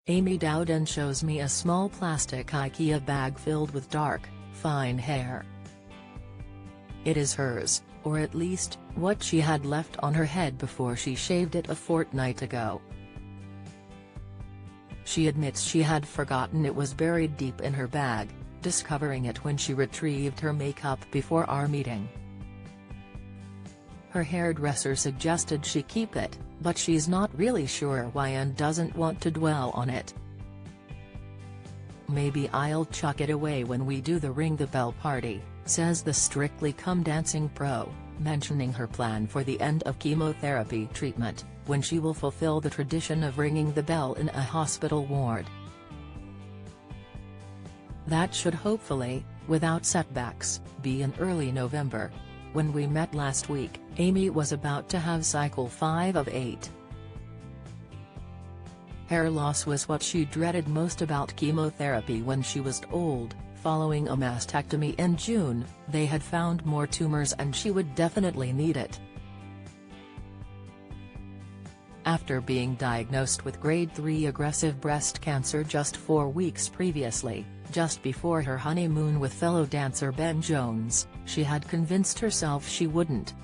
Amy Dowden shows me a small plastic IKEA bag filled with dark, fine hair. It is hers, or at least, what she had left on her head before she shaved it a fortnight ago. She admits she had forgotten it was buried deep in her bag, discovering it when she retrieved her makeup before our meeting. Her hairdresser suggested she keep it, but she's not really sure why and doesn't want to dwell on it. "Maybe I'll chuck it away when we do the Ring the Bell party," says the Strictly Come Dancing pro, mentioning her plan for the end of chemotherapy treatment, when she will fulfill the tradition of ringing the bell in a hospital ward. That should hopefully, without setbacks, be in early November. When we met last week, Amy was about to have cycle 5 of 8. Hair loss was what she dreaded most about chemotherapy when she was old. Following a mastectomy in June, they had found more tumors and she would definitely need it. After being diagnosed with grade 3 aggressive breast cancer just 4 weeks previously, just before her honeymoon with fellow dancer Ben Jones, she had convinced herself she wouldn't.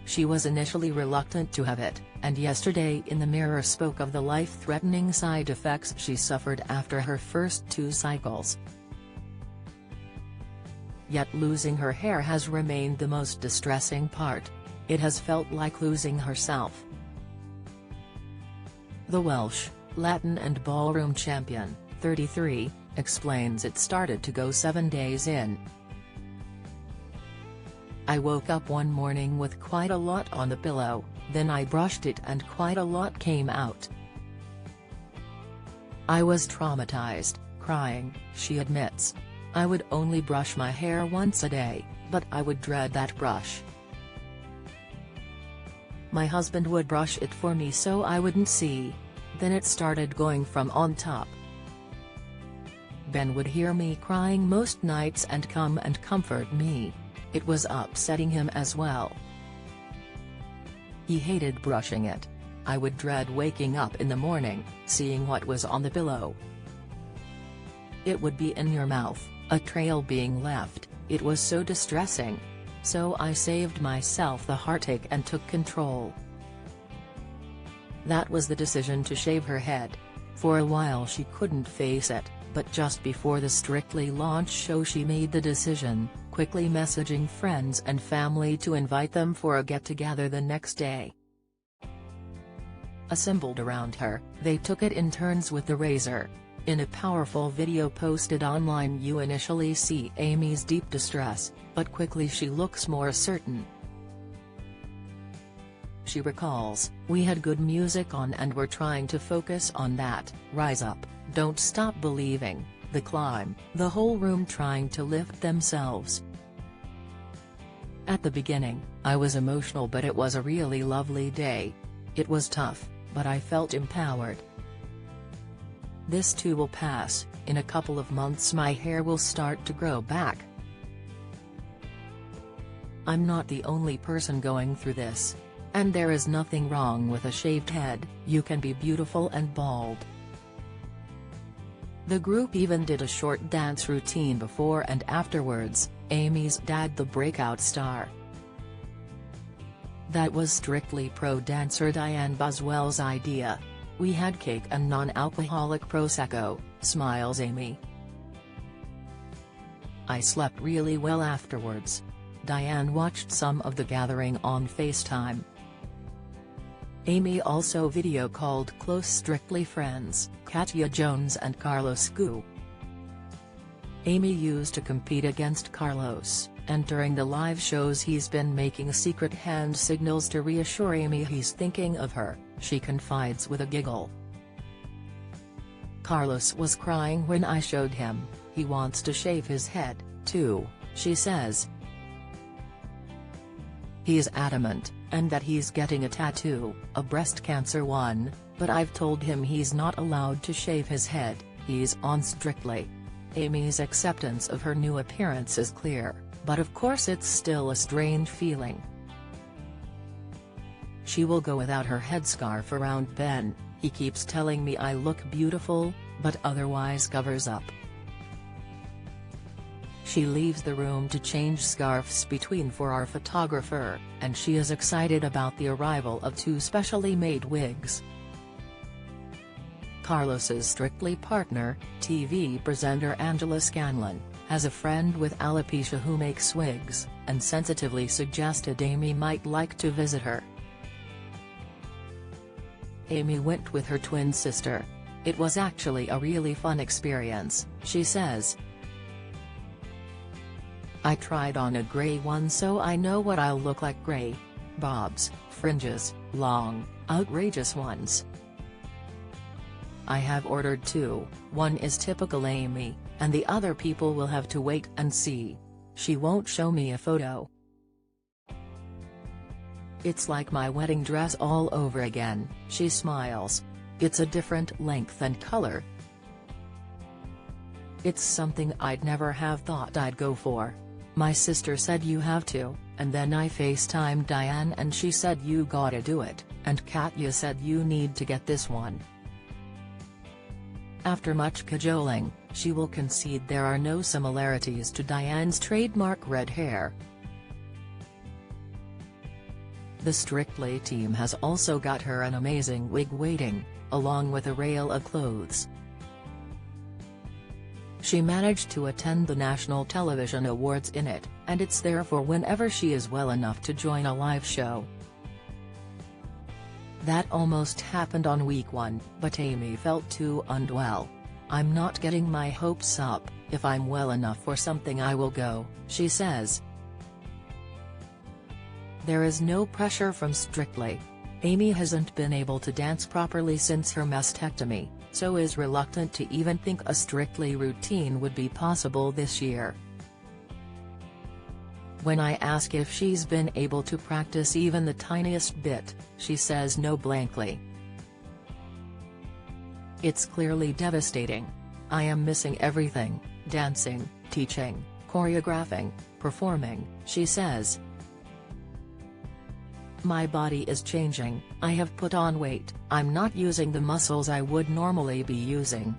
She was initially reluctant to have it, and yesterday in the Mirror spoke of the life-threatening side effects she suffered after her first 2 cycles. Yet losing her hair has remained the most distressing part. It has felt like losing herself. The Welsh, Latin and ballroom champion, 33, explains it started to go 7 days in. "I woke up one morning with quite a lot on the pillow, then I brushed it and quite a lot came out. I was traumatized, crying," she admits. "I would only brush my hair once a day, but I would dread that brush. My husband would brush it for me so I wouldn't see. Then it started going from on top. Ben would hear me crying most nights and come and comfort me. It was upsetting him as well. He hated brushing it. I would dread waking up in the morning, seeing what was on the pillow. It would be in your mouth, a trail being left. It was so distressing. So I saved myself the heartache and took control." That was the decision to shave her head. For a while she couldn't face it, but just before the Strictly launch show she made the decision, quickly messaging friends and family to invite them for a get-together the next day. Assembled around her, they took it in turns with the razor. In a powerful video posted online you initially see Amy's deep distress, but quickly she looks more certain. She recalls, "We had good music on and were trying to focus on that, rise up, don't stop believing, the climb, the whole room trying to lift themselves. At the beginning, I was emotional but it was a really lovely day. It was tough, but I felt empowered. This too will pass, in a couple of months my hair will start to grow back. I'm not the only person going through this. And there is nothing wrong with a shaved head, you can be beautiful and bald." The group even did a short dance routine before and afterwards. Amy's dad, the breakout star. "That was Strictly pro dancer Diane Boswell's idea. We had cake and non-alcoholic Prosecco," smiles Amy. "I slept really well afterwards." Diane watched some of the gathering on FaceTime. Amy also video called close Strictly friends, Katya Jones and Carlos Gu. Amy used to compete against Carlos, and during the live shows he's been making secret hand signals to reassure Amy he's thinking of her, she confides with a giggle. "Carlos was crying when I showed him, he wants to shave his head, too," she says. "He's adamant, and that he's getting a tattoo, a breast cancer one, but I've told him he's not allowed to shave his head, he's on Strictly." Amy's acceptance of her new appearance is clear, but of course it's still a strange feeling. She will go without her headscarf around Ben, He keeps telling me I look beautiful, but otherwise covers up. She leaves the room to change scarves between for our photographer, and she is excited about the arrival of 2 specially made wigs. Carlos's Strictly partner, TV presenter Angela Scanlon, has a friend with alopecia who makes wigs, and sensitively suggested Amy might like to visit her. Amy went with her twin sister. It was actually a really fun experience, she says. I tried on a grey one so I know what I'll look like: grey bobs, fringes, long, outrageous ones. I have ordered 2, one is typical Amy, and the other people will have to wait and see. She won't show me a photo. It's like my wedding dress all over again, she smiles. It's a different length and color. It's something I'd never have thought I'd go for. My sister said you have to, and then I FaceTimed Diane and she said you gotta do it, and Katya said you need to get this one. After much cajoling, she will concede there are no similarities to Diane's trademark red hair. The Strictly team has also got her an amazing wig waiting, along with a rail of clothes. She managed to attend the National Television Awards in it, and it's there for whenever she is well enough to join a live show. That almost happened on week 1, but Amy felt too unwell. I'm not getting my hopes up. If I'm well enough for something I will go, she says. There is no pressure from Strictly. Amy hasn't been able to dance properly since her mastectomy, so is reluctant to even think a Strictly routine would be possible this year. When I ask if she's been able to practice even the tiniest bit, she says no blankly. It's clearly devastating. I am missing everything: dancing, teaching, choreographing, performing, she says. My body is changing, I have put on weight, I'm not using the muscles I would normally be using.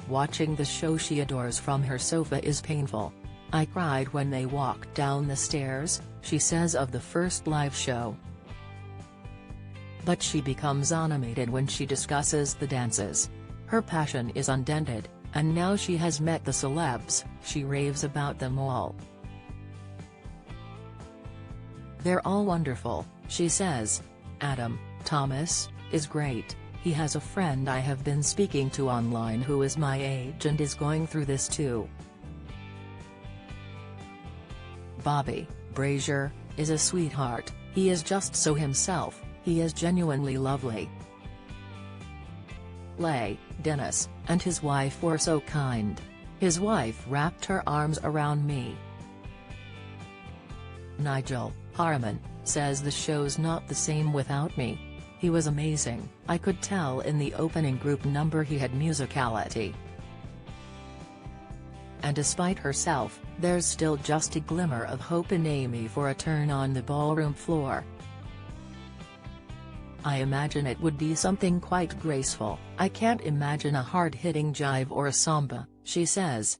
Watching the show she adores from her sofa is painful. I cried when they walked down the stairs, she says of the first live show. But she becomes animated when she discusses the dances. Her passion is undented, and now she has met the celebs, she raves about them all. They're all wonderful, she says. Adam Thomas is great. He has a friend I have been speaking to online who is my age and is going through this too. Bobby Brazier is a sweetheart, he is just so himself, he is genuinely lovely. Leigh Dennis and his wife were so kind. His wife wrapped her arms around me. Nigel Harman says the show's not the same without me. He was amazing, I could tell in the opening group number he had musicality. And despite herself, there's still just a glimmer of hope in Amy for a turn on the ballroom floor. I imagine it would be something quite graceful. I can't imagine a hard-hitting jive or a samba, she says.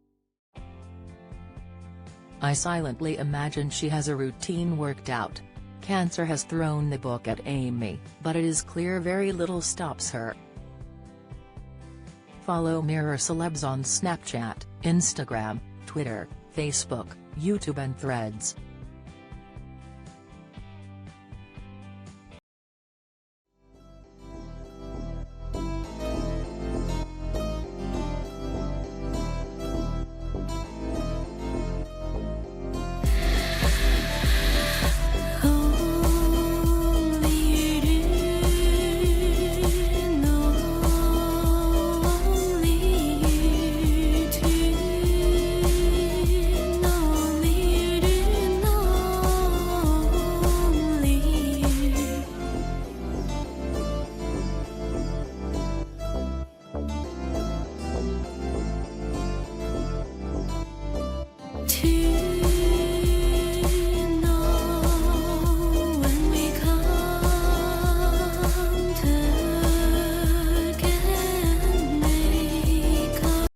I silently imagine she has a routine worked out. Cancer has thrown the book at Amy, but it is clear very little stops her. Follow Mirror Celebs on Snapchat, Instagram, Twitter, Facebook, YouTube and Threads.